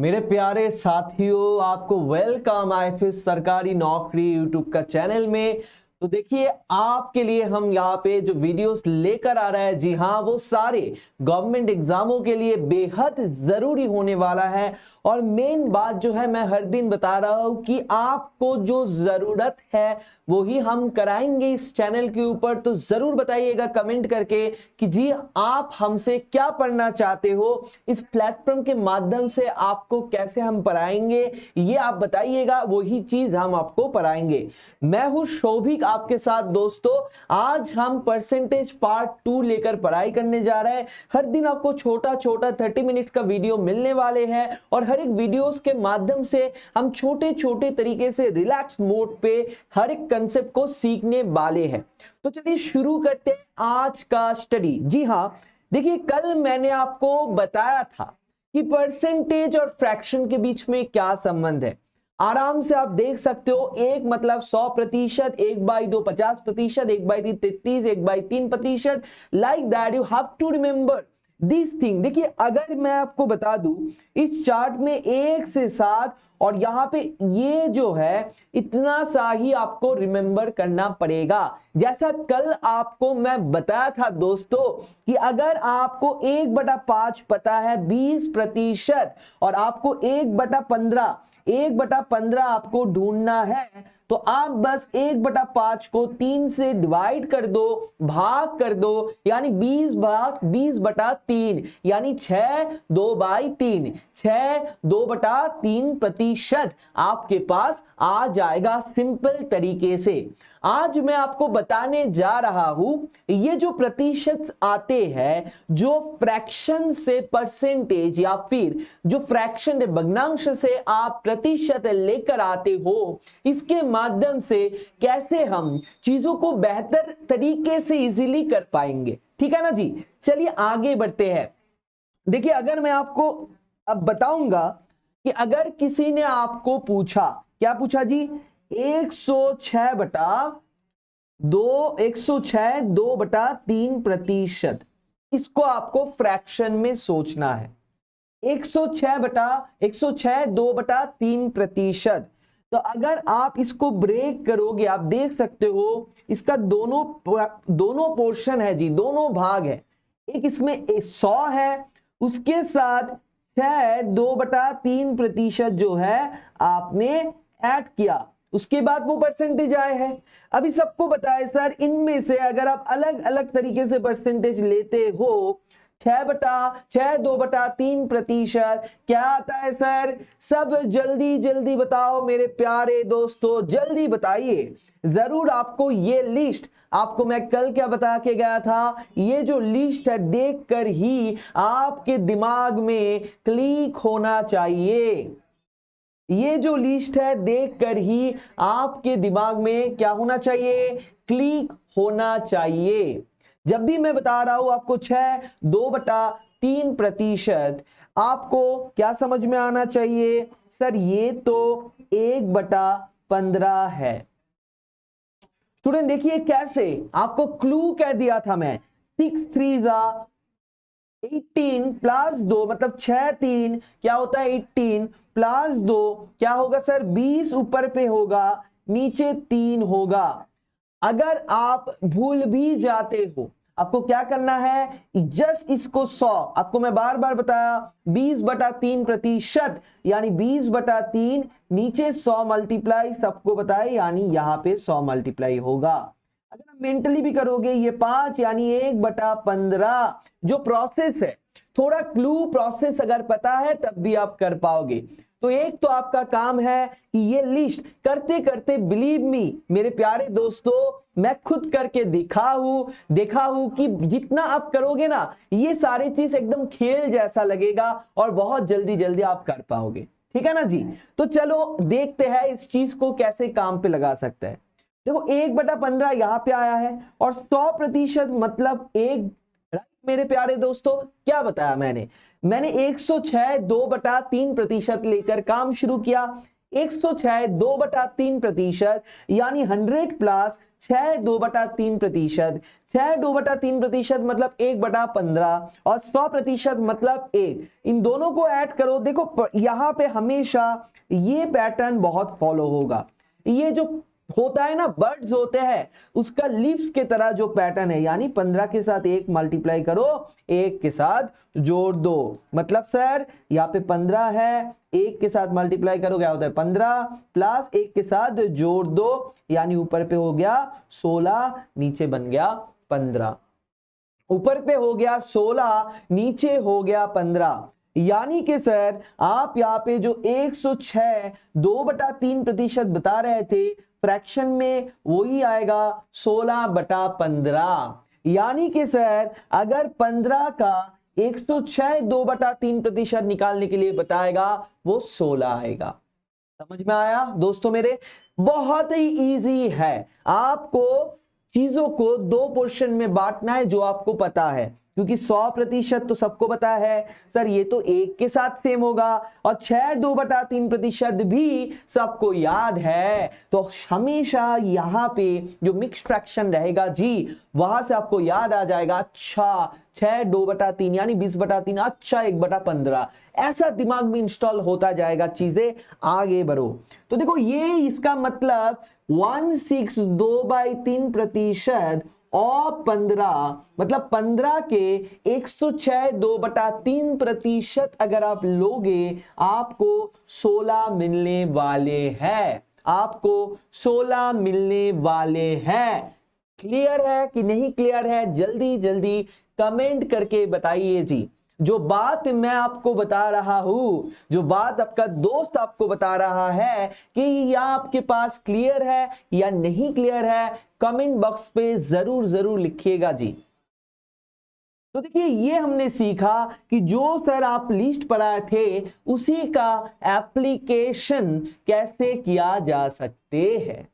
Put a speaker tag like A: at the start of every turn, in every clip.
A: मेरे प्यारे साथियों, आपको वेलकम आईएफएस सरकारी नौकरी यूट्यूब का चैनल में। तो देखिए, आपके लिए हम यहाँ पे जो वीडियोस लेकर आ रहे हैं, जी हाँ, वो सारे गवर्नमेंट एग्जामों के लिए बेहद जरूरी होने वाला है। और मेन बात जो है, मैं हर दिन बता रहा हूं कि आपको जो जरूरत है वो ही हम कराएंगे इस चैनल के ऊपर। तो जरूर बताइएगा कमेंट करके कि जी आप हमसे क्या पढ़ना चाहते हो, इस प्लेटफॉर्म के माध्यम से आपको कैसे हम पढ़ाएंगे, ये आप बताइएगा, वही चीज हम आपको पढ़ाएंगे। मैं हूं शोभिक आपके साथ। दोस्तों, आज हम परसेंटेज पार्ट 2 लेकर पढ़ाई करने जा रहे हैं। हर दिन आपको छोटा छोटा 30 मिनट का वीडियो मिलने वाले हैं और हर एक वीडियोस के माध्यम से हम छोटे छोटे तरीके से रिलैक्स मोड पे हर एक कंसेप्ट को सीखने वाले हैं। तो चलिए शुरू करते हैं आज का स्टडी। जी हाँ, देखिए, कल मैंने आपको बताया था कि परसेंटेज और फ्रैक्शन के बीच में क्या संबंध है। आराम से आप देख सकते हो, एक मतलब 100%, 1/2 50%, 1/3 33, 1/3 प्रतिशत, like that you have to remember this thing. देखिए, अगर मैं आपको बता दूं, इस चार्ट में 1 से 7 और यहां पे ये जो है इतना सा ही आपको रिमेंबर करना पड़ेगा। जैसा कल आपको मैं बताया था दोस्तों कि अगर आपको 1/5 पता है 20% और आपको 1/15 आपको ढूंढना है, तो आप बस 1/5 को 3 से डिवाइड कर दो, भाग कर दो, यानी 20/3 यानी 6/2/3, 6/2/3% आपके पास आ जाएगा सिंपल तरीके से। आज मैं आपको बताने जा रहा हूं, ये जो प्रतिशत आते हैं, जो फ्रैक्शन से परसेंटेज या फिर जो फ्रैक्शन भग्नांश से आप प्रतिशत लेकर आते हो, इसके माध्यम से कैसे हम चीजों को बेहतर तरीके से इजीली कर पाएंगे। ठीक है ना जी, चलिए आगे बढ़ते हैं। देखिए, अगर मैं आपको अब बताऊंगा कि अगर किसी ने आपको पूछा, क्या पूछा जी, 106/2/3%, इसको आपको फ्रैक्शन में सोचना है। 106/2/3%। तो अगर आप इसको ब्रेक करोगे, आप देख सकते हो इसका दोनों पोर्शन है जी, दोनों भाग है। एक इसमें 100 है, उसके साथ 6/2/3% जो है आपने ऐड किया, उसके बाद वो परसेंटेज आए हैं। अभी सबको बताए सर, इनमें से अगर आप अलग अलग तरीके से परसेंटेज लेते हो, 6/2/3% क्या आता है सर? सब जल्दी जल्दी बताओ मेरे प्यारे दोस्तों, जल्दी बताइए जरूर। आपको ये लिस्ट, आपको मैं कल क्या बता के गया था, ये जो लिस्ट है देखकर ही आपके दिमाग में क्लिक होना चाहिए। ये जो लिस्ट है देखकर ही आपके दिमाग में क्या होना चाहिए? क्लिक होना चाहिए। जब भी मैं बता रहा हूं आपको 6/2/3%, आपको क्या समझ में आना चाहिए? सर ये तो 1/15 है। स्टूडेंट देखिए कैसे, आपको क्लू कह दिया था मैं, 6 3 18 प्लस 2 मतलब 6 3 क्या होता है 18 प्लस 2 क्या होगा सर? 20 ऊपर पे होगा, नीचे 3 होगा। अगर आप भूल भी जाते हो, आपको क्या करना है? जस्ट इसको 100, आपको मैं बार बार बताया, 20/3% यानी 20/3, नीचे 100 मल्टीप्लाई, सबको बताए, यानी यहां पे 100 मल्टीप्लाई होगा। अगर आप मेंटली भी करोगे, ये 5 यानी 1/15। जो प्रोसेस है, थोड़ा क्लू प्रोसेस अगर पता है तब भी आप कर पाओगे। तो एक तो आपका काम है कि ये लिस्ट करते करते, बिलीव मी मेरे प्यारे दोस्तों, मैं खुद करके देखा हूं कि जितना आप करोगे ना, ये सारी चीज एकदम खेल जैसा लगेगा और बहुत जल्दी जल्दी आप कर पाओगे। ठीक है ना जी? तो चलो देखते हैं इस चीज को कैसे काम पे लगा सकते हैं। देखो, 1/15 यहां पे आया है और 100% मतलब एक, मेरे प्यारे दोस्तों, क्या बताया मैंने 106/2/3% लेकर काम शुरू किया। 106/2/3% यानी 100 प्लस 6/2/3%। 6/2/3% मतलब 1/15 और 100% मतलब 1। इन दोनों को ऐड करो। देखो यहां पे हमेशा ये पैटर्न बहुत फॉलो होगा। ये जो होता है ना, बर्ड्स होते हैं उसका लीव्स के तरह जो पैटर्न है, यानी 15 के साथ 1 मल्टीप्लाई करो, 1 के साथ जोड़ दो। मतलब सर यहाँ पे 15 है, 1 के साथ मल्टीप्लाई करो क्या होता है 15, प्लस 1 के साथ जोड़ दो, यानी ऊपर पे हो गया 16, नीचे बन गया 15। ऊपर पे हो गया 16, नीचे हो गया 15। यानी कि सर आप यहाँ पे जो 106 2/3% बता रहे थे फ्रैक्शन में, वही आएगा 16/15। यानी कि सर अगर 15 का 106 2/3% निकालने के लिए बताएगा, वो 16 आएगा। समझ में आया दोस्तों मेरे? बहुत ही इजी है। आपको चीजों को दो पोर्शन में बांटना है जो आपको पता है, क्योंकि 100% तो सबको पता है सर ये तो 1 के साथ सेम होगा, और 6/2/3% भी सबको याद है। तो हमेशा यहाँ पे जो मिक्स फ्रैक्शन रहेगा जी, वहां से आपको याद आ जाएगा, अच्छा 6/2/3 यानी 20/3, अच्छा 1/15, ऐसा दिमाग में इंस्टॉल होता जाएगा। चीजें आगे बढ़ो तो देखो ये इसका मतलब 1/6 2/3% और 15 मतलब 15 के 106 2/3% अगर आप लोगे, आपको 16 मिलने वाले हैं। आपको 16 मिलने वाले हैं। क्लियर है कि नहीं क्लियर है? जल्दी जल्दी कमेंट करके बताइए जी। जो बात मैं आपको बता रहा हूं, जो बात आपका दोस्त आपको बता रहा है, कि यह आपके पास क्लियर है या नहीं क्लियर है, कमेंट बॉक्स पे जरूर जरूर लिखिएगा जी। तो देखिए ये हमने सीखा कि जो सर आप लिस्ट पढ़ाए थे उसी का एप्लीकेशन कैसे किया जा सकते हैं।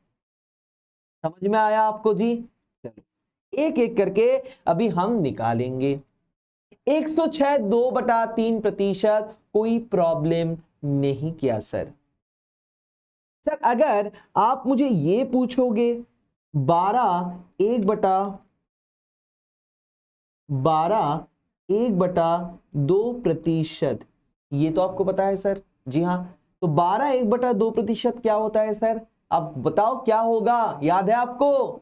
A: समझ में आया आपको जी? चलो एक एक करके अभी हम निकालेंगे। 106 2/3%, कोई प्रॉब्लम नहीं किया सर। सर अगर आप मुझे ये पूछोगे 12/2%, ये तो आपको पता है सर। जी हाँ, तो 12/2% क्या होता है सर? आप बताओ क्या होगा, याद है आपको?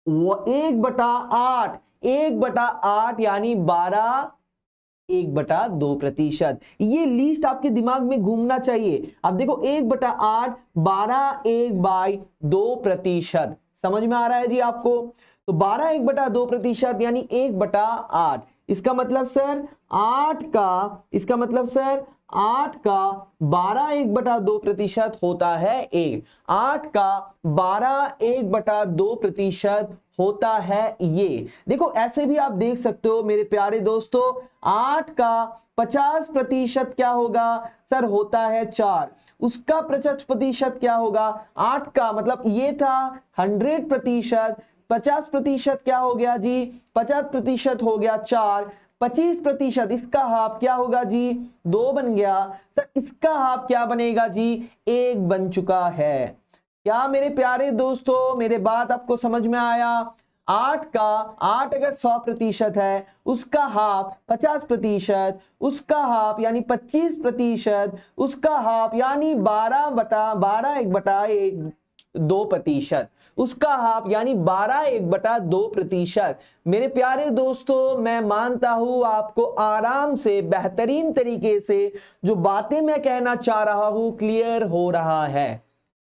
A: वो 1/8, 1/8 यानी 12/1/2%। ये लिस्ट आपके दिमाग में घूमना चाहिए। अब देखो 1/8 12/1/2%। समझ में आ रहा है जी आपको? तो 12/1/2% यानी 1/8। इसका मतलब सर 8 का, इसका मतलब सर 8 का 12/1/2% होता है 1। 8 का 12/1/2% होता है ये। देखो ऐसे भी आप देख सकते हो मेरे प्यारे दोस्तों, 8 का 50% क्या होगा सर? होता है 4। उसका 50% क्या होगा? 8 का मतलब ये था 100%, 50% क्या हो गया जी? 50% हो गया 4, 25% इसका हाफ क्या होगा जी? 2 बन गया। सर इसका हाफ क्या बनेगा जी? 1 बन चुका है। क्या मेरे प्यारे दोस्तों मेरे बात आपको समझ में आया? 8 अगर 100% है, उसका हाफ 50%, उसका हाफ यानी 25%, उसका हाफ यानी 12/1/2%, उसका हाफ यानी 12/1/2%। मेरे प्यारे दोस्तों मैं मानता हूं आपको आराम से बेहतरीन तरीके से जो बातें मैं कहना चाह रहा हूं क्लियर हो रहा है।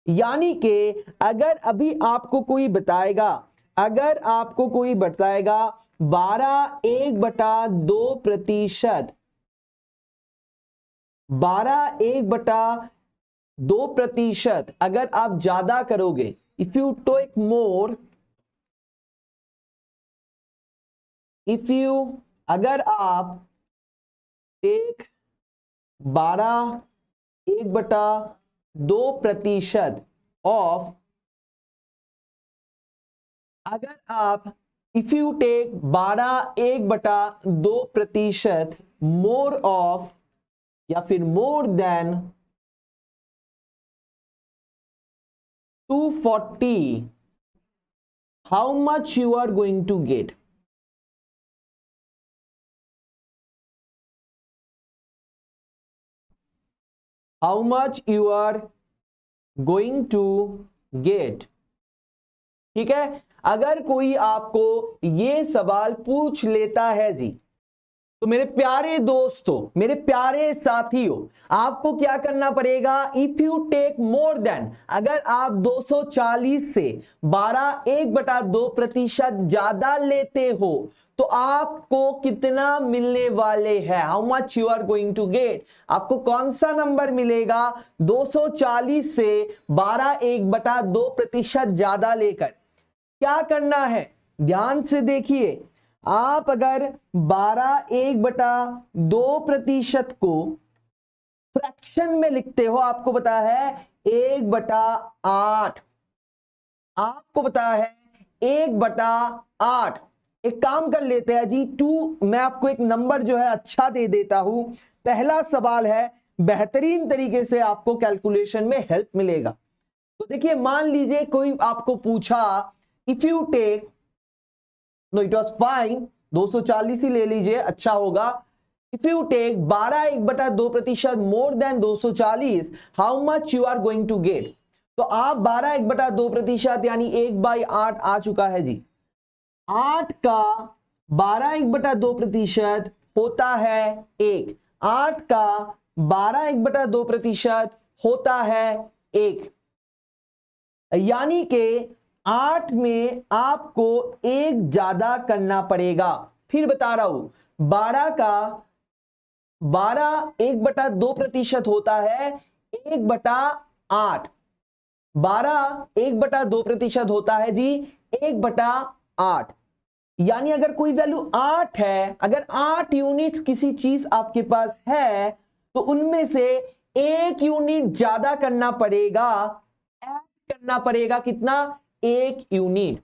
A: यानी कि अगर अभी आपको कोई बताएगा, अगर आपको कोई बताएगा 12/1/2%, 12/1/2% अगर आप ज्यादा करोगे, इफ यू टेक मोर, अगर आप टेक 12/1/2% ऑफ, अगर आप if you take 12/1/2% more off या फिर more than 240 how much you are going to get. How much you are going to get. ठीक है, अगर कोई आपको ये सवाल पूछ लेता है जी, तो मेरे प्यारे दोस्तों, मेरे प्यारे साथियों, आपको क्या करना पड़ेगा? If you take more than, अगर आप 240 से 12/1/2% ज्यादा लेते हो तो आपको कितना मिलने वाले हैं? How much you are going to get. आपको कौन सा नंबर मिलेगा 240 से 12/1/2% ज्यादा लेकर? क्या करना है, ध्यान से देखिए। आप अगर 12/1/2% को फ्रैक्शन में लिखते हो, आपको पता है 1/8, आपको पता है 1/8। एक काम कर लेते हैं जी, 2, मैं आपको एक नंबर जो है अच्छा दे देता हूं। पहला सवाल है, बेहतरीन तरीके से आपको कैलकुलेशन में हेल्प मिलेगा। तो देखिए, मान लीजिए कोई आपको पूछा, if you take, no it was fine, 240 ही ले लीजिए, अच्छा होगा। If you take 12/1/2% more than 240, how much you are going to get. तो आप 12/1/2% यानी 1/8 आ चुका है जी। 8 का 12/1/2% होता है 1। 8 का 12/1/2% होता है 1, यानी कि 8 में आपको 1 ज्यादा करना पड़ेगा। फिर बता रहा हूं, 12 का 12/1/2% होता है 1/8। 12/1/2% होता है जी 1/8, यानी अगर कोई वैल्यू 8 है, अगर 8 यूनिट्स किसी चीज आपके पास है, तो उनमें से 1 यूनिट ज्यादा करना पड़ेगा, ऐड करना पड़ेगा। कितना? 1 यूनिट।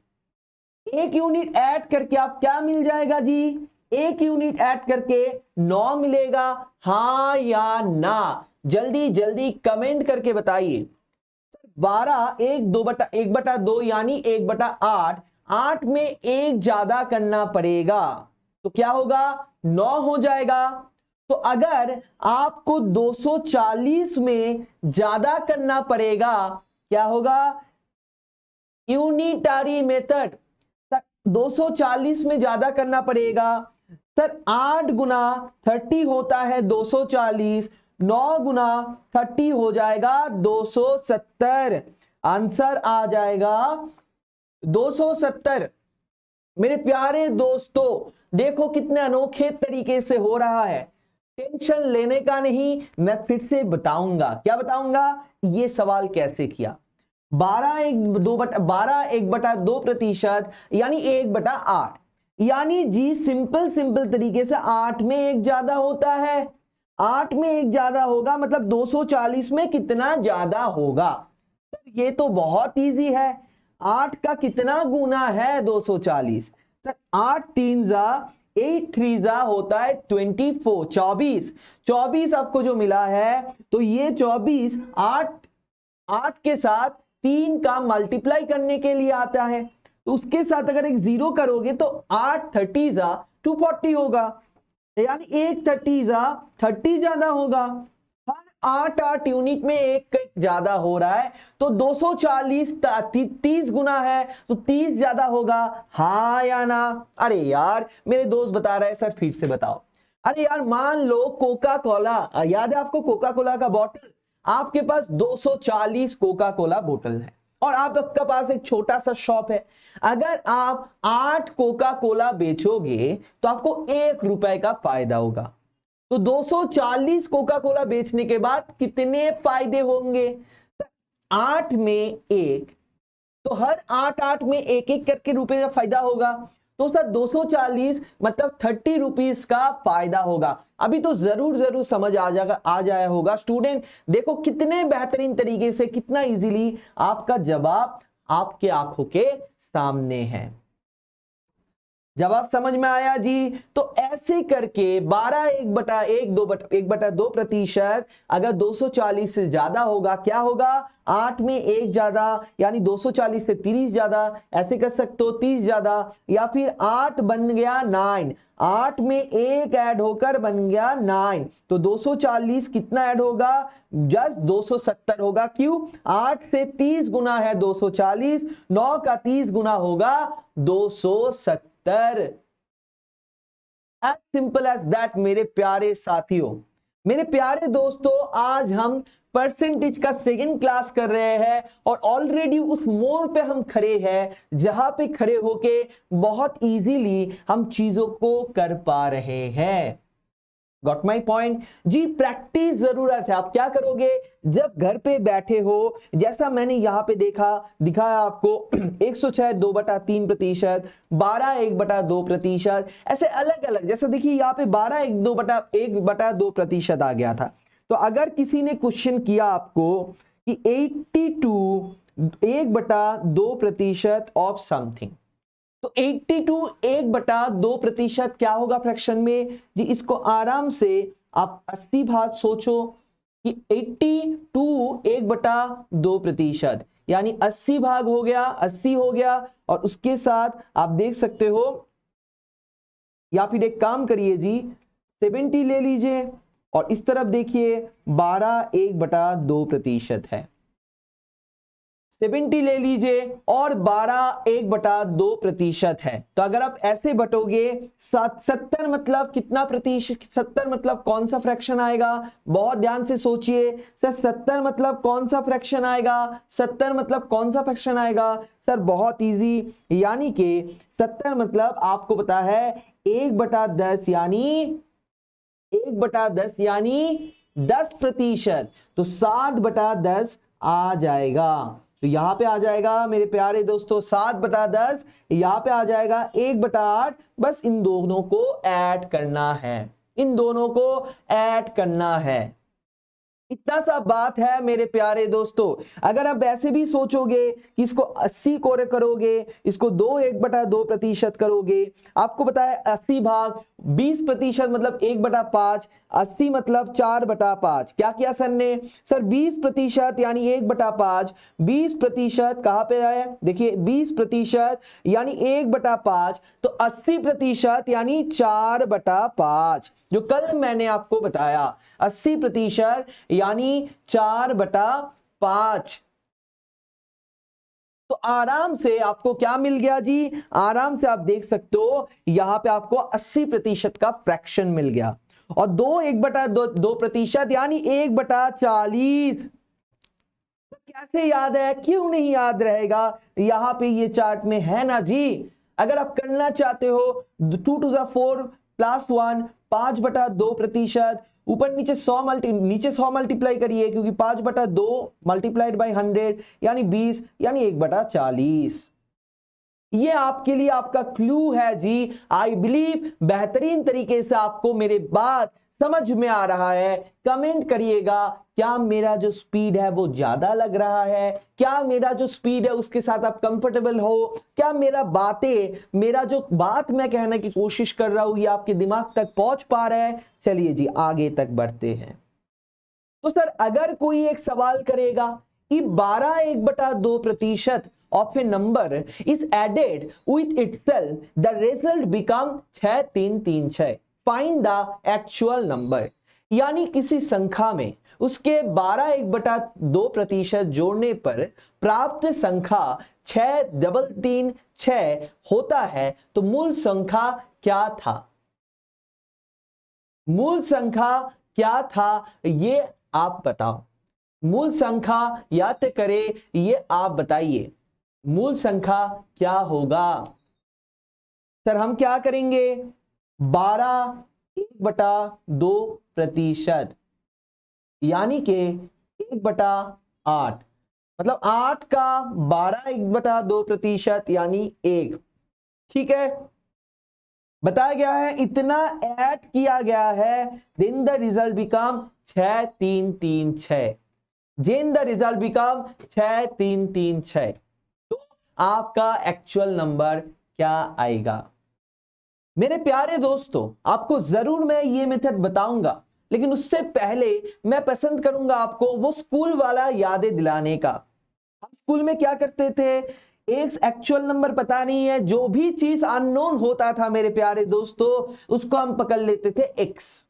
A: 1 यूनिट ऐड करके आप क्या मिल जाएगा जी? 1 यूनिट ऐड करके 9 मिलेगा। हां या ना? जल्दी जल्दी कमेंट करके बताइए। 12 1/2 यानी 1/8, 8 में 1 ज्यादा करना पड़ेगा, तो क्या होगा? 9 हो जाएगा। तो अगर आपको 240 में ज्यादा करना पड़ेगा, क्या होगा? Unitary method. 240 में ज्यादा करना पड़ेगा सर। 8 गुना 30 होता है 240, 9 गुना 30 हो जाएगा 270। आंसर आ जाएगा 270। मेरे प्यारे दोस्तों, देखो कितने अनोखे तरीके से हो रहा है। टेंशन लेने का नहीं, मैं फिर से बताऊंगा। क्या बताऊंगा? ये सवाल कैसे किया। 12/1/2% यानी 1/8, यानी जी सिंपल तरीके से 8 में 1 ज्यादा होता है। 8 में 1 ज्यादा होगा मतलब 240 में कितना ज्यादा होगा? ये तो बहुत इजी है। 8 का कितना गुना है 240? सर 8 3 जा 8 3 जा होता है 24, 24 आपको जो मिला है, तो ये 24 8 के साथ 3 का मल्टीप्लाई करने के लिए आता है, तो उसके साथ अगर एक 0 करोगे तो 8 30 जा 240 होगा, यानी 1 30 जा 30 ज्यादा होगा। हर 8 यूनिट में एक ज्यादा हो रहा है, तो 240 30 गुना है तो 30 ज्यादा होगा। हाँ या ना? अरे यार मेरे दोस्त बता रहे हैं सर, फिर से बताओ। अरे यार मान लो कोका कोला, याद है आपको कोका कोला का बॉटल? आपके पास 240 कोका कोला बोतल है और आपके पास एक छोटा सा शॉप है। अगर आप 8 कोका कोला बेचोगे तो आपको 1 रुपए का फायदा होगा। तो 240 कोका कोला बेचने के बाद कितने फायदे होंगे? 8 में 1, तो हर 8 में 1 करके रुपए का फायदा होगा। तो सर 240 मतलब 30 रुपीज का फायदा होगा। अभी तो जरूर समझ आ जाया होगा स्टूडेंट। देखो कितने बेहतरीन तरीके से, कितना इजीली आपका जवाब आपके आंखों के सामने है। जवाब समझ में आया जी। तो ऐसे करके 12 1/2 अगर 240 से ज्यादा होगा क्या होगा, 8 में 1 ज्यादा यानी 240 से 30 ज्यादा, ऐसे कर सकते हो 30 ज्यादा, या फिर 8 बन गया 9, 8 में 1 ऐड होकर बन गया 9, तो 240 कितना ऐड होगा, जस्ट 270 होगा। क्यों, 8 से 30 गुना है 240, 9 का 30 गुना होगा 270। एज सिंपल एज दैट मेरे प्यारे साथियों, मेरे प्यारे दोस्तों, आज हम परसेंटेज का सेकंड क्लास कर रहे हैं और ऑलरेडी उस मोड़ पे हम खड़े हैं जहां पे खड़े होके बहुत इजीली हम चीजों को कर पा रहे हैं। गॉट माई पॉइंट जी। प्रैक्टिस जरूरत है। आप क्या करोगे जब घर पे बैठे हो, जैसा मैंने यहां पे दिखाया आपको 106 2/3%, 12 1/2%, ऐसे अलग अलग, जैसा देखिए यहाँ पे 12 1/2% आ गया था। तो अगर किसी ने क्वेश्चन किया आपको कि 82 1/2% ऑफ समथिंग, तो 82 1/2% क्या होगा फ्रैक्शन में जी। इसको आराम से आप 80 भाग सोचो कि 82 1/2% यानी 80 भाग हो गया, 80 हो गया। और उसके साथ आप देख सकते हो, या फिर एक काम करिए जी 70 ले लीजिए और इस तरफ देखिए 12 1/2% है, 70 ले लीजिए और 12 1/2% है। तो अगर आप ऐसे बटोगे 70 मतलब कितना प्रतिशत, 70 मतलब कौन सा फ्रैक्शन आएगा, बहुत ध्यान से सोचिए सर। 70 मतलब कौन सा फ्रैक्शन आएगा, 70 मतलब कौन सा फ्रैक्शन आएगा सर, बहुत इजी, यानी कि 70 मतलब आपको पता है 1/10 यानी 1/10 यानी 10%, तो 7/10 आ जाएगा। तो यहां पे आ जाएगा मेरे प्यारे दोस्तों 7/10, यहां पे आ जाएगा 1/8। बस इन दोनों को ऐड करना है, इन दोनों को ऐड करना है, इतना सा बात है मेरे प्यारे दोस्तों। अगर आप ऐसे भी सोचोगे कि इसको 80 को करोगे, इसको 1/2% करोगे, आपको पता है 80 भाग 20% मतलब 1/5, 80 मतलब 4/5। क्या किया सर ने, सर 20% यानी 1/5, 20% कहां पे है, देखिए 20% यानी 1/5, तो 80% यानी 4/5, जो कल मैंने आपको बताया 80% यानी 4/5। तो आराम से आपको क्या मिल गया जी, आराम से आप देख सकते हो यहां पे आपको 80% का फ्रैक्शन मिल गया। और 1/2% यानी 1/40। कैसे याद है, क्यों नहीं याद रहेगा, यहां पे ये चार्ट में है ना जी। अगर आप करना चाहते हो 2 to the 4 + 1 5/2%, ऊपर नीचे 100 मल्टीप्लाई करिए क्योंकि 5/2 मल्टीप्लाइड बाई 100 यानी 20 यानी 1/40। ये आपके लिए आपका क्लू है जी। आई बिलीव बेहतरीन तरीके से आपको मेरे बात समझ में आ रहा है। कमेंट करिएगा क्या मेरा जो स्पीड है वो ज्यादा लग रहा है, क्या मेरा जो स्पीड है उसके साथ आप कंफर्टेबल हो, क्या मेरा जो बात मैं कहने की कोशिश कर रहा हूं ये आपके दिमाग तक पहुंच पा रहा है। चलिए जी आगे तक बढ़ते हैं। तो सर अगर कोई एक सवाल करेगा कि 12 1/2% of a number is added with itself, the result become 6336, find the actual number, यानी किसी संख्या में उसके 12 1/2% जोड़ने पर प्राप्त संख्या 6336 होता है, तो मूल संख्या क्या था, मूल संख्या क्या था ये आप बताओ। मूल संख्या याद करे ये आप बताइए, मूल संख्या क्या होगा। सर हम क्या करेंगे 12 1/2% यानी कि 1/8, मतलब 8 का 12 1/2% यानी 1। ठीक है, बताया गया है इतना ऐड किया गया है, then the result become 6336, then the result become 6336। तो आपका एक्चुअल नंबर क्या आएगा। मेरे प्यारे दोस्तों, आपको जरूर मैं ये मेथड बताऊंगा, लेकिन उससे पहले मैं पसंद करूंगा आपको वो स्कूल वाला यादें दिलाने का। हम स्कूल में क्या करते थे, एक एक्चुअल नंबर पता नहीं है, जो भी चीज अननोन होता था मेरे प्यारे दोस्तों, उसको हम पकड़ लेते थे एक्स।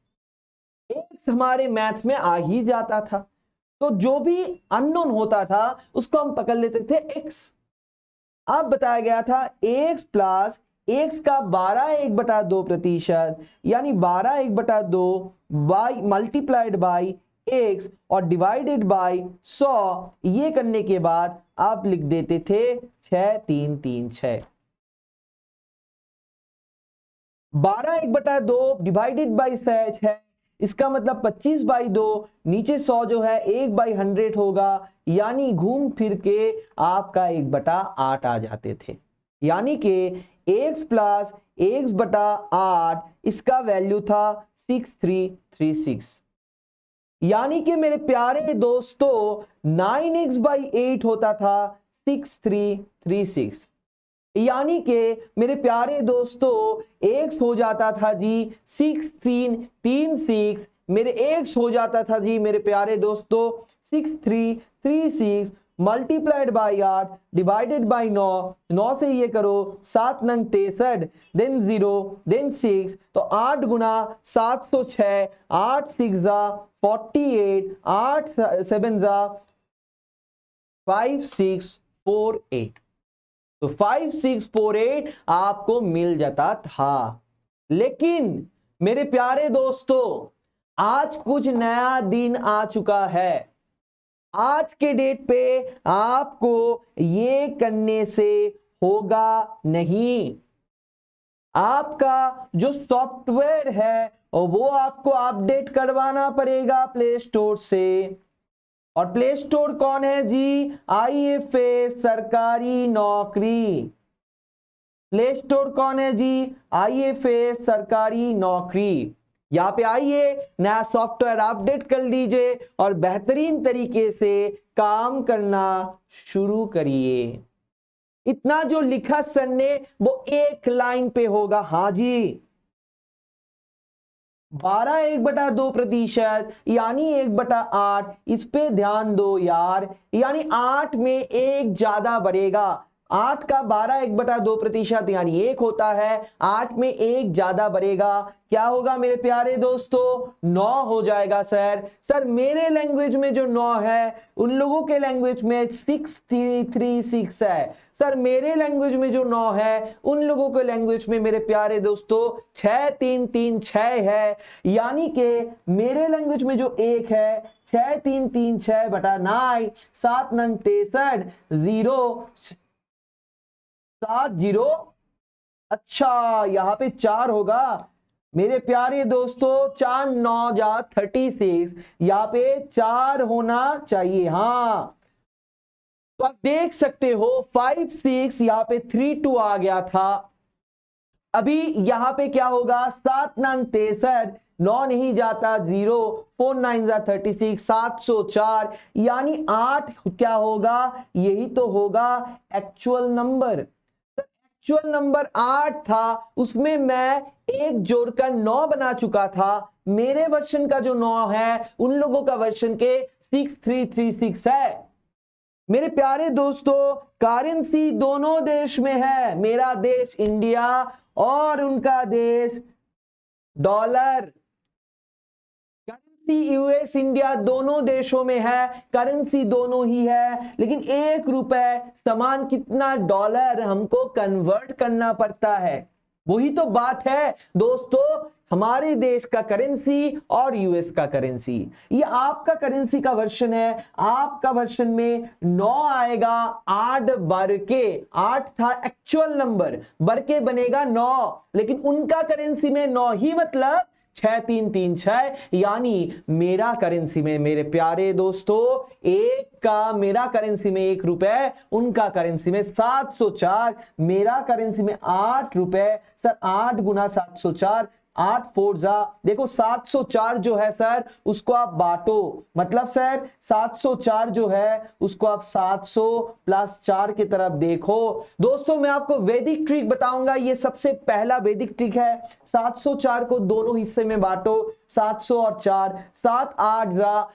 A: एक्स हमारे मैथ में आ ही जाता था, तो जो भी अननोन होता था उसको हम पकड़ लेते थे एक्स। अब बताया गया था एक्स प्लस एक्स का 12/1/2% यानी 12/1/2 बाई मल्टीप्लाइड बाई एक्स और डिवाइडेड बाई 100। ये करने के बाद आप लिख देते थे 6336। 12/1/2 डिवाइडेड बाई 6, इसका मतलब 25/2, नीचे 100 जो है 1/100 होगा, यानी घूम फिर के आपका 1/8 आ जाते थे। यानी कि x प्लस x/8 इसका वैल्यू था 6336। यानी कि मेरे प्यारे दोस्तों 9x/8 होता था 6336। यानी कि मेरे प्यारे दोस्तों x हो जाता था जी 6336, मेरे x हो जाता था जी मेरे प्यारे दोस्तों 6336 मल्टीप्लाइड बाई 8 डिवाइडेड बाई 9। 9 से ये करो 7 नंग 63, देन 0 देन 6, तो 8 गुना 706, 8 6 जा 48, 8 7 जा 5648। तो 5648 आपको मिल जाता था। लेकिन मेरे प्यारे दोस्तों आज कुछ नया दिन आ चुका है। आज के डेट पे आपको ये करने से होगा नहीं। आपका जो सॉफ्टवेयर है वो आपको अपडेट करवाना पड़ेगा प्ले स्टोर से। और प्ले स्टोर कौन है जी, IFS सरकारी नौकरी। प्ले स्टोर कौन है जी, IFS सरकारी नौकरी। यहां पे आइए, नया सॉफ्टवेयर अपडेट कर लीजिए और बेहतरीन तरीके से काम करना शुरू करिए। इतना जो लिखा सर ने वो एक लाइन पे होगा। हाँ जी, 12/1/2% यानी 1/8, इस पे ध्यान दो यार। यानी 8 में एक ज्यादा बढ़ेगा। 8 का 12/1/2% यानी 1 होता है, 8 में एक ज्यादा बढ़ेगा, क्या होगा मेरे प्यारे दोस्तों, 9 हो जाएगा। सर मेरे लैंग्वेज में जो 9 है उन लोगों के लैंग्वेज में 6336 है। सर मेरे लैंग्वेज में जो 9 है उन लोगों के लैंग्वेज में मेरे प्यारे दोस्तों 6336 है। यानी कि मेरे लैंग्वेज में जो 1 है 6336/9, 7 नंग 63, 0 7 0। अच्छा यहां पे 4 होगा मेरे प्यारे दोस्तों, 4 9 जा 36, यहां पे 4 होना चाहिए। हाँ, तो आप देख सकते हो 5 6, यहां पे 3 2 आ गया था। अभी यहां पे क्या होगा, 7 नंग 63, 9 नहीं जाता 0, 4 9 जा 36, 704, यानी 8 क्या होगा, यही तो होगा एक्चुअल नंबर। एक्चुअल नंबर 8 था, उसमें मैं एक जोड़कर 9 बना चुका था। मेरे वर्षन का जो 9 है उन लोगों का वर्षन के 6336 है। मेरे प्यारे दोस्तों करेंसी दोनों देश में है, मेरा देश इंडिया और उनका देश डॉलर। करेंसी यूएस इंडिया दोनों देशों में है, करेंसी दोनों ही है, लेकिन 1 रुपए समान कितना डॉलर हमको कन्वर्ट करना पड़ता है। वही तो बात है दोस्तों, हमारे देश का करेंसी और यूएस का करेंसी। ये आपका करेंसी का वर्जन है, आपका वर्जन में 9 आएगा 8 बढ़ के, 8 था एक्चुअल नंबर, बढ़ के बनेगा 9, लेकिन उनका करेंसी में 9 ही मतलब 6336। यानी मेरा करेंसी में मेरे प्यारे दोस्तों एक का, मेरा करेंसी में 1 रुपए, उनका करेंसी में 704, मेरा करेंसी में 8 रुपए। सर 8 गुना 704, 8 4 जा, देखो 704 जो है सर उसको आप बांटो, मतलब सर 704 जो है उसको आप 700 प्लस 4 की तरफ देखो। दोस्तों मैं आपको वैदिक ट्रिक बताऊंगा, ये सबसे पहला वैदिक ट्रिक है। 704 को दोनों हिस्से में बांटो, 700 और 4, 7 8 जा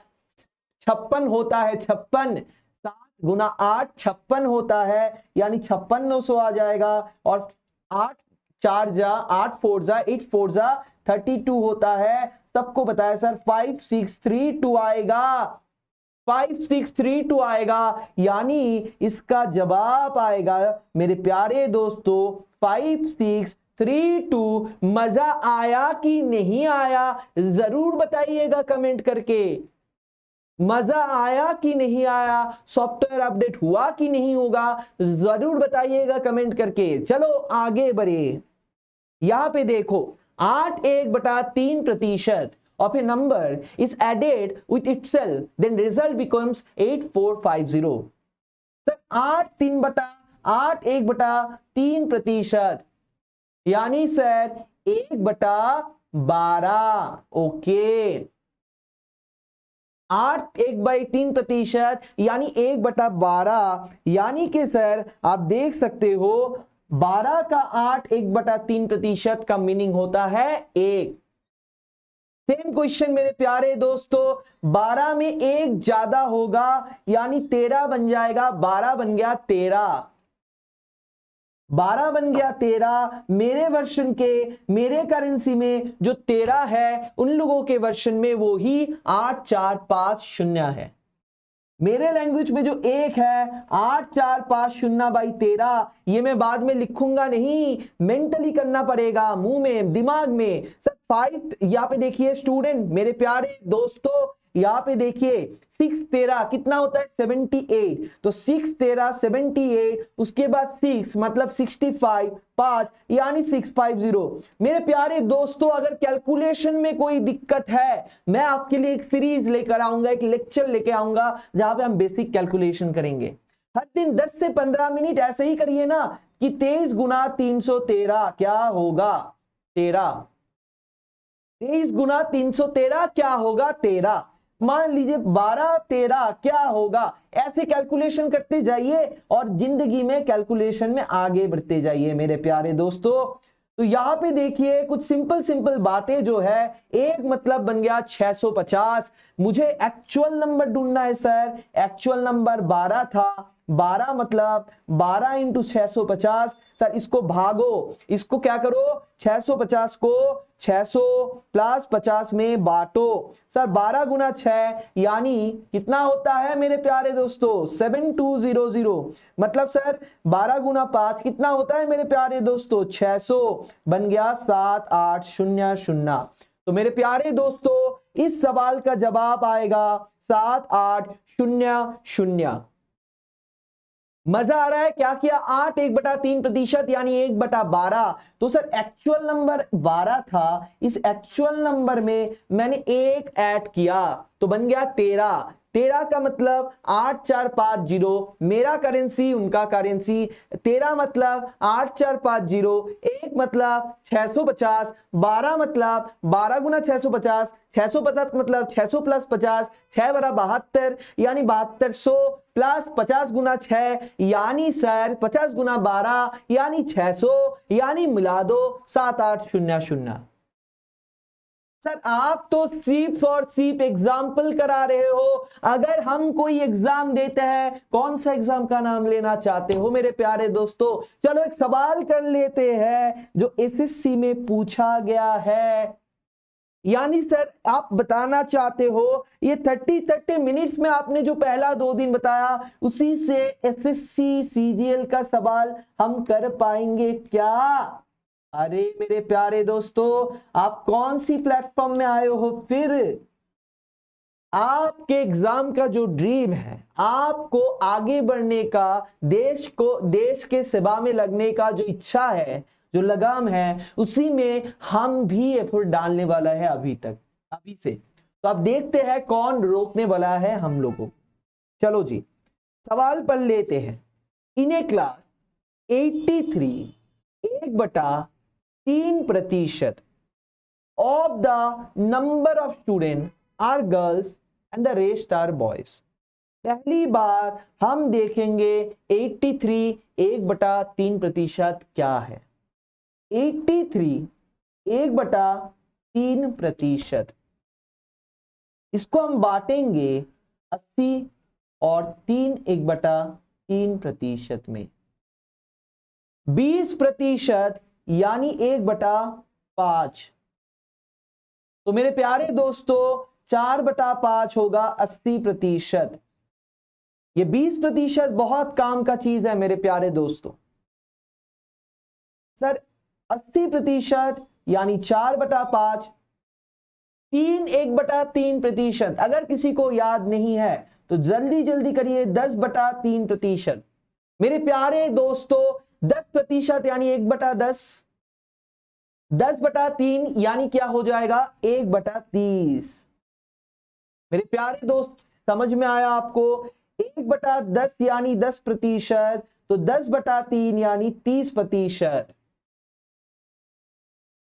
A: 56 होता है, 56, 7 गुना 8 56 होता है, यानी 5600 आ जाएगा। और 8 4 जा 8 4 जा 8 4 जा 32 होता है, सबको बताया सर 5632 आएगा, 5632 आएगा, यानी इसका जवाब आएगा मेरे प्यारे दोस्तों 5632। मजा आया कि नहीं आया जरूर बताइएगा कमेंट करके, मजा आया कि नहीं आया, सॉफ्टवेयर अपडेट हुआ कि नहीं होगा जरूर बताइएगा कमेंट करके। चलो आगे बढ़े, यहां पे देखो 8 1/3% of a number is added with itself, then result becomes 8450। Sir 8 1/3%, यानी सर 1/12। ओके 8 1/3% यानी 1/12, यानी कि सर आप देख सकते हो 12 का 8 1/3% का मीनिंग होता है 1। सेम क्वेश्चन मेरे प्यारे दोस्तों, 12 में 1 ज्यादा होगा यानी 13 बन जाएगा, 12 बन गया 13, 12 बन गया 13। मेरे वर्षन के, मेरे करेंसी में जो 13 है उन लोगों के वर्षन में वो ही 8450 है। मेरे लैंग्वेज में जो 1 है 8450/13, ये मैं बाद में लिखूंगा नहीं, मेंटली करना पड़ेगा, मुंह में दिमाग में। सर 5 यहाँ पे देखिए स्टूडेंट मेरे प्यारे दोस्तों, यहाँ पे देखिए 6 13 कितना होता है 78, तो 6 13 78, उसके बाद 6 मतलब 65 5 यानी 650। मेरे प्यारे दोस्तों अगर कैलकुलेशन में कोई दिक्कत है, मैं आपके लिए एक सीरीज लेकर आऊंगा, एक लेक्चर लेके आऊंगा जहां पे हम बेसिक कैलकुलेशन करेंगे। हर दिन 10 से 15 मिनट ऐसे ही करिए ना कि 23 गुना 313 क्या होगा 13, 23 गुना 313 क्या होगा 13, मान लीजिए 12 13 क्या होगा, ऐसे कैलकुलेशन करते जाइए और जिंदगी में कैलकुलेशन में आगे बढ़ते जाइए मेरे प्यारे दोस्तों। तो यहां पे देखिए कुछ सिंपल सिंपल बातें जो है, एक मतलब बन गया 650, मुझे एक्चुअल नंबर ढूंढना है सर, एक्चुअल नंबर 12 था, 12 मतलब 12 इंटू 650। सर इसको भागो, इसको क्या करो 650 को 600 प्लस 50 में बांटो। सर 12 गुना 6 यानी कितना होता है मेरे प्यारे दोस्तों 7200, मतलब सर 12 गुना 5 कितना होता है मेरे प्यारे दोस्तों 600, बन गया 7800। तो मेरे प्यारे दोस्तों इस सवाल का जवाब आएगा 7800। मजा आ रहा है? क्या किया 8 1/3% यानी 1/12, तो सर एक्चुअल नंबर 12 था, इस एक्चुअल नंबर में मैंने 1 ऐड किया तो बन गया 13, 13 का मतलब 8450, मेरा करेंसी उनका करेंसी, 13 मतलब 8450, 1 मतलब 650, 12 मतलब 12 गुना 650, 650 मतलब 600 प्लस 50, 6 बरा 72 यानी 7200 प्लस 50 गुना 6 यानी सर 50 गुना 12 यानी 600, यानी मिला दो 7800। सर आप तो सिर्फ और सिर्फ एग्जाम्पल करा रहे हो, अगर हम कोई एग्जाम देते हैं, कौन सा एग्जाम का नाम लेना चाहते हो मेरे प्यारे दोस्तों? चलो एक सवाल कर लेते हैं जो एसएससी में पूछा गया है, यानी सर आप बताना चाहते हो ये 30 मिनट्स में आपने जो पहला 2 दिन बताया उसी से एसएससी सीजीएल का सवाल हम कर पाएंगे क्या? अरे मेरे प्यारे दोस्तों आप कौन सी प्लेटफॉर्म में आए हो? फिर आपके एग्जाम का जो ड्रीम है, आपको आगे बढ़ने का, देश के सेवा में लगने का जो इच्छा है, जो लगाम है, उसी में हम भी एफर्ट डालने वाला है अभी से। तो अब देखते हैं कौन रोकने वाला है हम लोगों को। चलो जी सवाल पढ़ लेते हैं। In a class 83 1/3% of the number of student are girls and the rest are boys. पहली बार हम देखेंगे 83 1/3% क्या है। 83 1/3%, इसको हम बांटेंगे 80 और 3 1/3% में। 20% यानी 1/5। तो मेरे प्यारे दोस्तों 4/5 होगा 80%। ये 20% बहुत काम का चीज है मेरे प्यारे दोस्तों। सर 80% यानी 4/5, 3 1/3%। अगर किसी को याद नहीं है तो जल्दी जल्दी करिए, 10/3%। मेरे प्यारे दोस्तों 10% यानी 1/10, 10/3 यानी क्या हो जाएगा 1/30। मेरे प्यारे दोस्त समझ में आया आपको? 1/10 यानी 10%, तो 10/3 यानी 30%।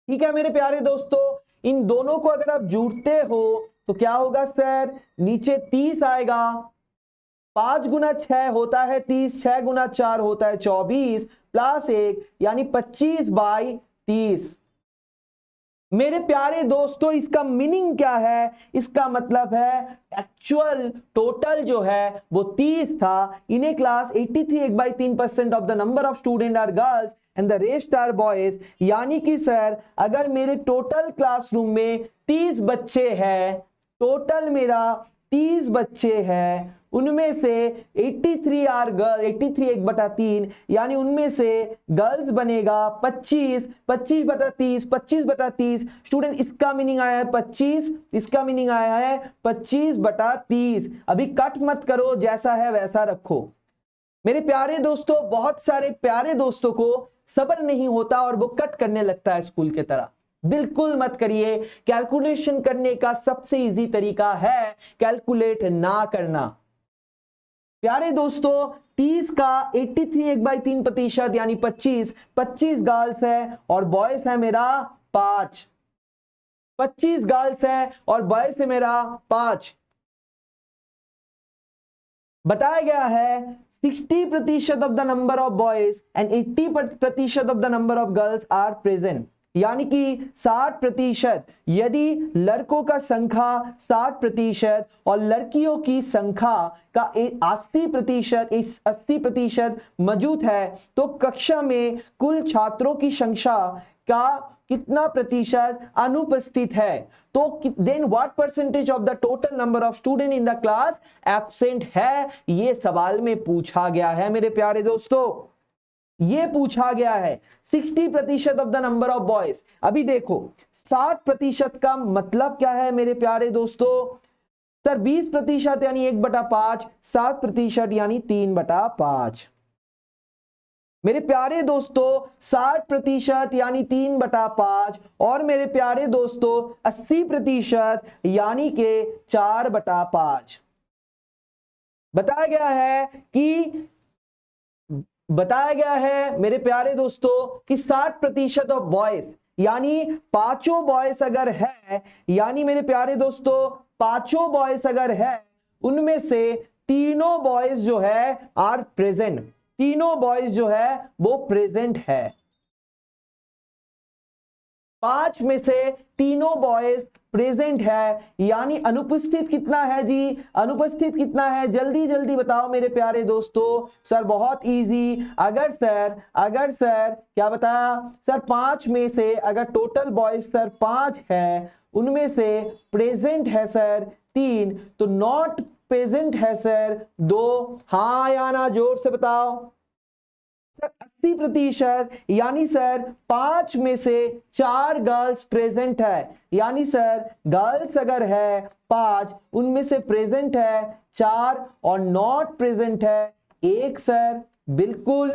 A: ठीक है मेरे प्यारे दोस्तों, इन दोनों को अगर आप जोड़ते हो तो क्या होगा सर? नीचे 30 आएगा, 5 गुना 6 होता है 30, 6 गुना 4 होता है 24, प्लस 1 यानी 25/30। मेरे प्यारे दोस्तों इसका मीनिंग क्या है? इसका मतलब है एक्चुअल टोटल जो है वो 30 था। In a class 83 1/3% of the number of student are girls and the rest are boys. यानी कि सर अगर मेरे टोटल क्लासरूम में 30 बच्चे हैं, टोटल मेरा 30 बच्चे हैं, उनमें से 83 आर गर्ल, 83 1/3 यानी उनमें से गर्ल्स बनेगा 25, 25/30, 25/30 स्टूडेंट। इसका मीनिंग आया है 25, इसका मीनिंग आया है 25/30। अभी कट मत करो, जैसा है वैसा रखो। मेरे प्यारे दोस्तों बहुत सारे प्यारे दोस्तों को सब्र नहीं होता और वो कट करने लगता है स्कूल के तरह। बिल्कुल मत करिए। कैलकुलेशन करने का सबसे इजी तरीका है कैलकुलेट ना करना। प्यारे दोस्तों 30 का 83 1/3% यानी 25 गर्ल्स है और बॉयज है मेरा 5। 25 गर्ल्स है और बॉयज है मेरा 5। बताया गया है 60% of the number of boys and 80% of the number of girls are present. यानी कि 60% यदि लड़कों का संख्या 60% और लड़कियों की संख्या का 80% मौजूद है तो कक्षा में कुल छात्रों की संख्या का कितना प्रतिशत अनुपस्थित है? तो then what percentage of the total number of student in the class absent है? ये सवाल में पूछा गया है मेरे प्यारे दोस्तों, ये पूछा गया है। 60% of the number of boys. अभी देखो 60% का मतलब क्या है मेरे प्यारे दोस्तों? सर 20% यानी 1/5, 7% यानी 3/5। मेरे प्यारे दोस्तों 60% यानी 3/5 और मेरे प्यारे दोस्तों 80% यानी के 4/5। बताया गया है मेरे प्यारे दोस्तों कि 60% ऑफ बॉयज यानी पांचों बॉयज अगर है, यानी मेरे प्यारे दोस्तों पांचों बॉयज अगर है उनमें से तीनों बॉयज जो है आर प्रेजेंट, तीनों बॉयज जो है वो प्रेजेंट है। 5 में से तीनों बॉयज प्रेजेंट है, यानी अनुपस्थित कितना है जी? अनुपस्थित कितना है? जल्दी जल्दी बताओ मेरे प्यारे दोस्तों। सर बहुत इजी। अगर सर क्या बताया सर? 5 में से अगर टोटल बॉयज सर 5 है, उनमें से प्रेजेंट है सर 3, तो नॉट प्रेजेंट है सर 2। हाँ या ना, जोर से बताओ। सर 80% यानी सर 5 में से 4 गर्ल्स प्रेजेंट है, यानी सर गर्ल्स अगर है 5 उनमें से प्रेजेंट है 4 और नॉट प्रेजेंट है 1 सर। बिल्कुल।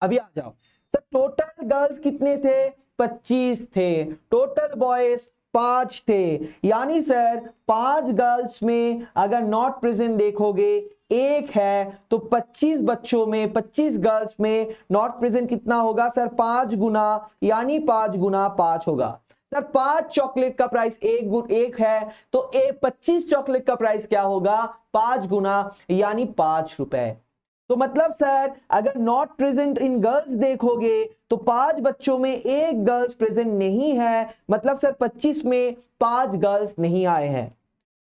A: अभी आ जाओ सर, टोटल गर्ल्स कितने थे? 25 थे। टोटल बॉयज 5 थे, यानी सर 5 गर्ल्स में अगर नॉट प्रेजेंट देखोगे 1 है, तो 25 बच्चों में 25 गर्ल्स में नॉट प्रेजेंट कितना होगा सर? 5 गुना, यानी 5 गुना 5 होगा। सर 5 चॉकलेट का प्राइस एक है, तो 25 चॉकलेट का प्राइस क्या होगा, 5 गुना यानी 5 रुपए। तो मतलब सर अगर नॉट प्रेजेंट इन गर्ल्स देखोगे तो 5 बच्चों में एक गर्ल्स प्रेजेंट नहीं है, मतलब सर 25 में 5 गर्ल्स नहीं आए हैं।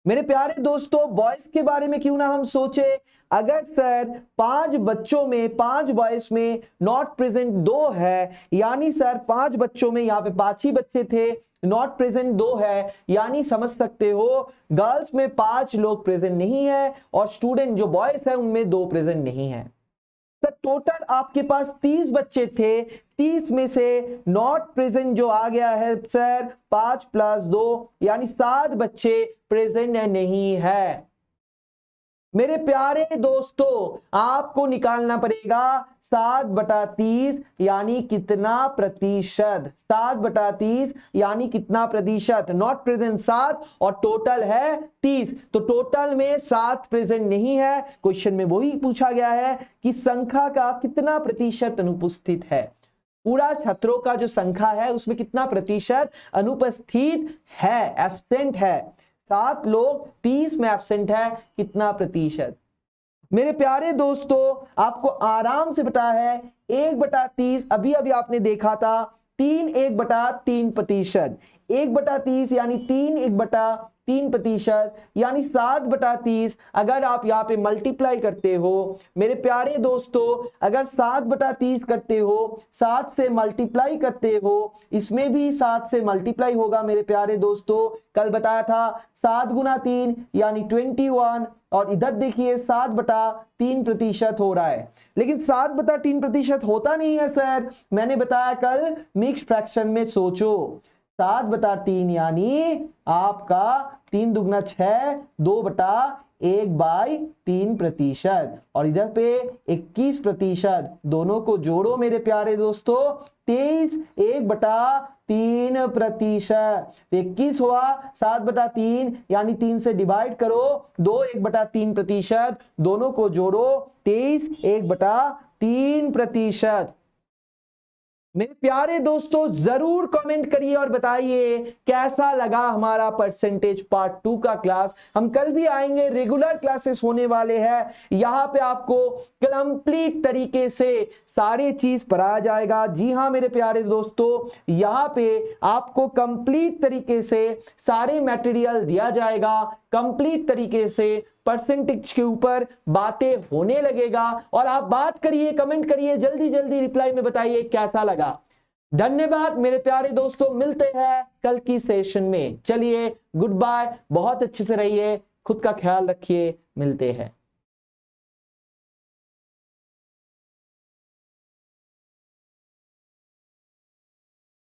A: मेरे प्यारे दोस्तों बॉयज के बारे में क्यों ना हम सोचे, अगर सर 5 बच्चों में 5 बॉयज में नॉट प्रेजेंट 2 है, यानी सर 5 बच्चों में यहाँ पे 5 ही बच्चे थे, नॉट प्रेजेंट 2 है, यानी समझ सकते हो गर्ल्स में 5 लोग प्रेजेंट नहीं है और स्टूडेंट जो बॉयज है उनमें 2 प्रेजेंट नहीं है। सर टोटल आपके पास 30 बच्चे थे, 30 में से नॉट प्रेजेंट जो आ गया है सर 5 + 2 यानी 7 बच्चे प्रेजेंट नहीं है। मेरे प्यारे दोस्तों आपको निकालना पड़ेगा 7/30 यानी कितना प्रतिशत, 7/30 यानी कितना प्रतिशत, नॉट प्रेजेंट 7 और टोटल है 30, तो टोटल में 7 प्रेजेंट नहीं है। क्वेश्चन में वही पूछा गया है कि संख्या का कितना प्रतिशत अनुपस्थित है, पूरा छात्रों का जो संख्या है उसमें कितना प्रतिशत अनुपस्थित है, एब्सेंट है। 7 लोग 30 में एब्सेंट है, कितना प्रतिशत। मेरे प्यारे दोस्तों आपको आराम से पता है 1/30 अभी अभी आपने देखा था 3 1/3 प्रतिशत, 1/30 यानी 3 1/3 प्रतिशत यानी 7/30। अगर आप यहाँ पे मल्टीप्लाई करते हो मेरे प्यारे दोस्तों, अगर 7/30 करते हो 7 से मल्टीप्लाई करते हो, इसमें भी 7 से मल्टीप्लाई होगा मेरे प्यारे दोस्तों। कल बताया था 7 × 3 यानी 21 और इधर देखिए 7/3 प्रतिशत हो रहा है, लेकिन 7/3 प्रतिशत होता नहीं है सर। मैंने बताया कल मिक्स फ्रैक्शन में सोचो, 7/3 यानी आपका 3 दूगुना 6, 2/1/3 प्रतिशत और इधर पे 21 प्रतिशत। दोनों को जोड़ो मेरे प्यारे दोस्तों, 23 1/3 प्रतिशत, 21 हुआ, 7/3 यानी 3 से डिवाइड करो, 2 1/3 प्रतिशत, दोनों को जोड़ो 23 1/3 प्रतिशत। मेरे प्यारे दोस्तों जरूर कमेंट करिए और बताइए कैसा लगा हमारा परसेंटेज पार्ट 2 का क्लास। हम कल भी आएंगे, रेगुलर क्लासेस होने वाले हैं, यहाँ पे आपको कंप्लीट तरीके से सारी चीज पढ़ाया जाएगा। जी हाँ मेरे प्यारे दोस्तों, यहाँ पे आपको कंप्लीट तरीके से सारे मटेरियल दिया जाएगा, कंप्लीट तरीके से परसेंटेज के ऊपर बातें होने लगेगा और आप बात करिए, कमेंट करिए, जल्दी जल्दी रिप्लाई में बताइए कैसा लगा। धन्यवाद मेरे प्यारे दोस्तों, मिलते हैं कल की सेशन में। चलिए गुड बाय, बहुत अच्छे से रहिए, खुद का ख्याल रखिए, मिलते हैं।